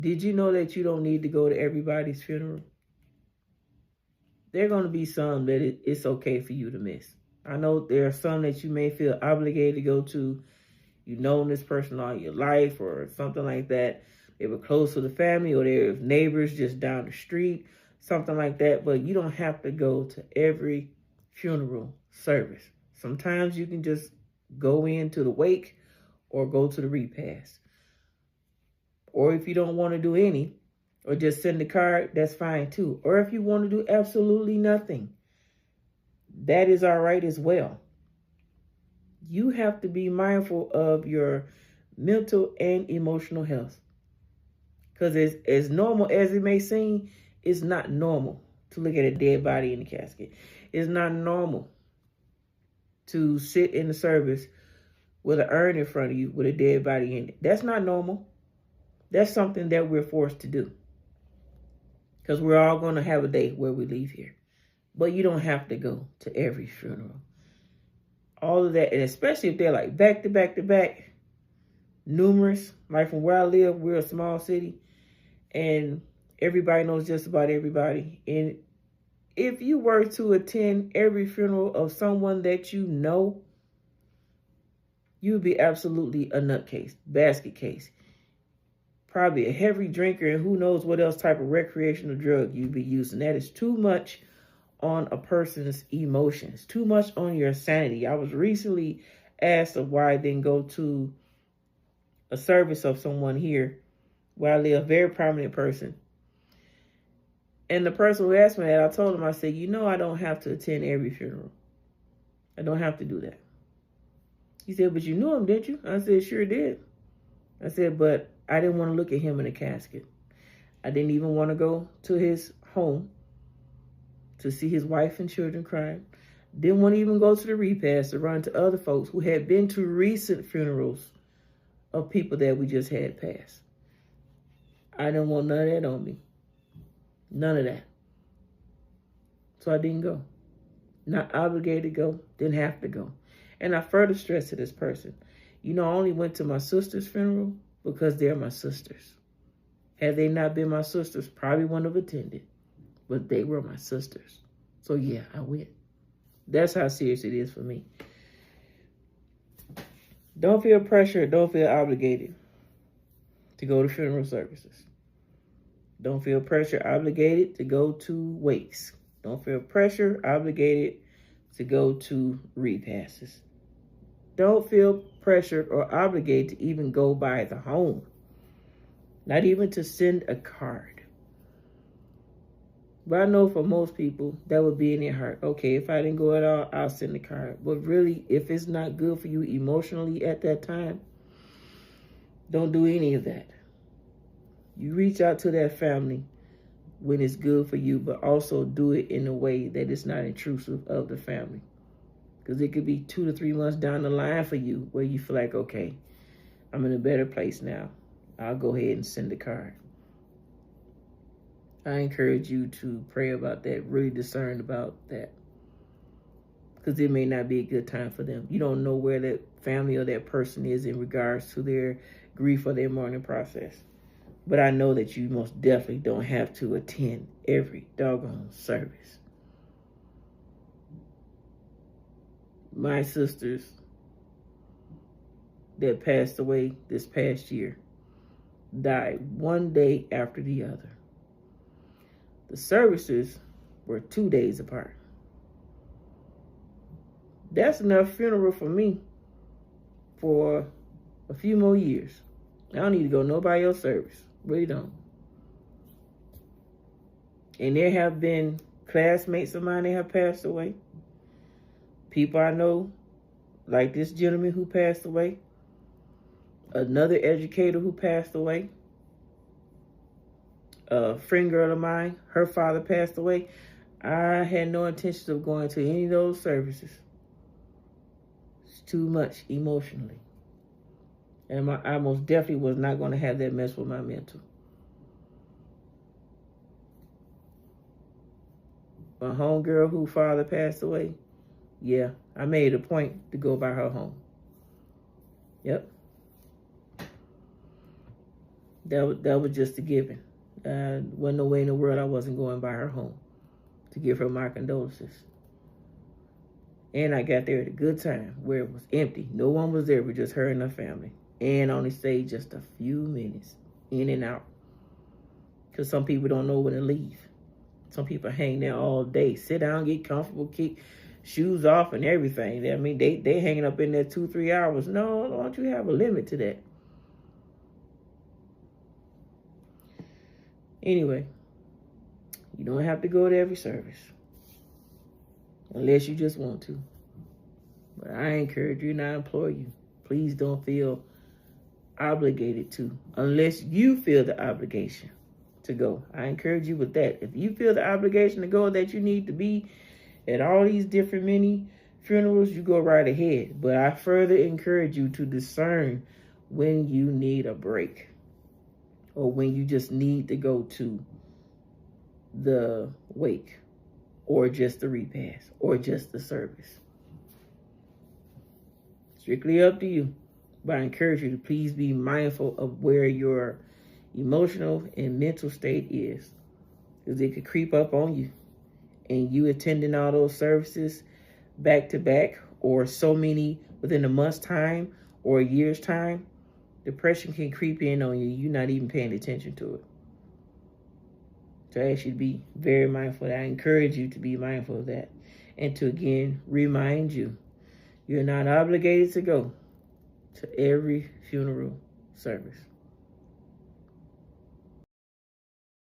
Did you know that you don't need to go to everybody's funeral? There are going to be some that it's okay for you to miss. I know there are some that you may feel obligated to go to. You've known this person all your life or something like that. They were close to the family or they're neighbors just down the street, something like that. But you don't have to go to every funeral service. Sometimes you can just go into the wake or go to the repast. Or if you don't want to do any, or just send a card, that's fine too. Or if you want to do absolutely nothing, that is all right as well. You have to be mindful of your mental and emotional health. Because as normal as it may seem, it's not normal to look at a dead body in the casket. It's not normal to sit in the service with an urn in front of you with a dead body in it. That's not normal. That's something that we're forced to do. Because we're all going to have a day where we leave here. But you don't have to go to every funeral. All of that, and especially if they're like back to back to back, numerous. Like from where I live, we're a small city. And everybody knows just about everybody. And if you were to attend every funeral of someone that you know, you would be absolutely a nutcase, basket case. Probably a heavy drinker and who knows what else type of recreational drug you'd be using. That is too much on a person's emotions, too much on your sanity. I was recently asked of why I didn't go to a service of someone here where I live, a very prominent person. And the person who asked me that, I told him, I said, you know, I don't have to attend every funeral. I don't have to do that. He said, but you knew him, didn't you? I said, sure did. I said, but I didn't want to look at him in a casket. I didn't even want to go to his home to see his wife and children crying. Didn't want to even go to the repast to run to other folks who had been to recent funerals of people that we just had passed. I didn't want none of that on me. None of that. So I didn't go. Not obligated to go, didn't have to go. And I further stressed to this person, you know, I only went to my sister's funeral because they're my sisters. Had they not been my sisters, probably wouldn't have attended. But they were my sisters. So yeah, I went. That's how serious it is for me. Don't feel pressured, don't feel obligated to go to funeral services. Don't feel pressure obligated to go to wakes. Don't feel pressure obligated to go to repasses. Don't feel pressured or obligated to even go by the home. Not even to send a card. But I know for most people, that would be in their heart. Okay, if I didn't go at all, I'll send a card. But really, if it's not good for you emotionally at that time, don't do any of that. You reach out to that family when it's good for you, but also do it in a way that it's not intrusive of the family. Because it could be 2 to 3 months down the line for you where you feel like, okay, I'm in a better place now. I'll go ahead and send a card. I encourage you to pray about that, really discern about that. Because it may not be a good time for them. You don't know where that family or that person is in regards to their grief or their mourning process. But I know that you most definitely don't have to attend every doggone service. My sisters that passed away this past year died one day after the other. The services were 2 days apart. That's enough funeral for me for a few more years. I don't need to go nobody else's service. Really don't. And there have been classmates of mine that have passed away. People I know, like this gentleman who passed away. Another educator who passed away. A friend girl of mine, her father passed away. I had no intention of going to any of those services. It's too much emotionally. And I most definitely was not going to have that mess with my mental. My homegirl whose father passed away, yeah, I made a point to go by her home. Yep. That was just a given. Wasn't no way in the world I wasn't going by her home to give her my condolences. And I got there at a good time where it was empty. No one was there but just her and her family. And only stayed just a few minutes, in and out. Because some people don't know when to leave. Some people hang there all day. Sit down, get comfortable, kick shoes off and everything. I mean, they hanging up in there 2-3 hours. No, why don't you have a limit to that? Anyway, you don't have to go to every service. Unless you just want to. But I encourage you and I implore you, please don't feel obligated to, unless you feel the obligation to go. I encourage you with that. If you feel the obligation to go, that you need to be at all these different many funerals, you go right ahead. But I further encourage you to discern when you need a break, or when you just need to go to the wake, or just the repast, or just the service. Strictly up to you. But I encourage you to please be mindful of where your emotional and mental state is, because it could creep up on you. And you attending all those services back to back, or so many within a month's time or a year's time, depression can creep in on you. You're not even paying attention to it. So I ask you to be very mindful of that. I encourage you to be mindful of that. And to again remind you, you're not obligated to go to every funeral service.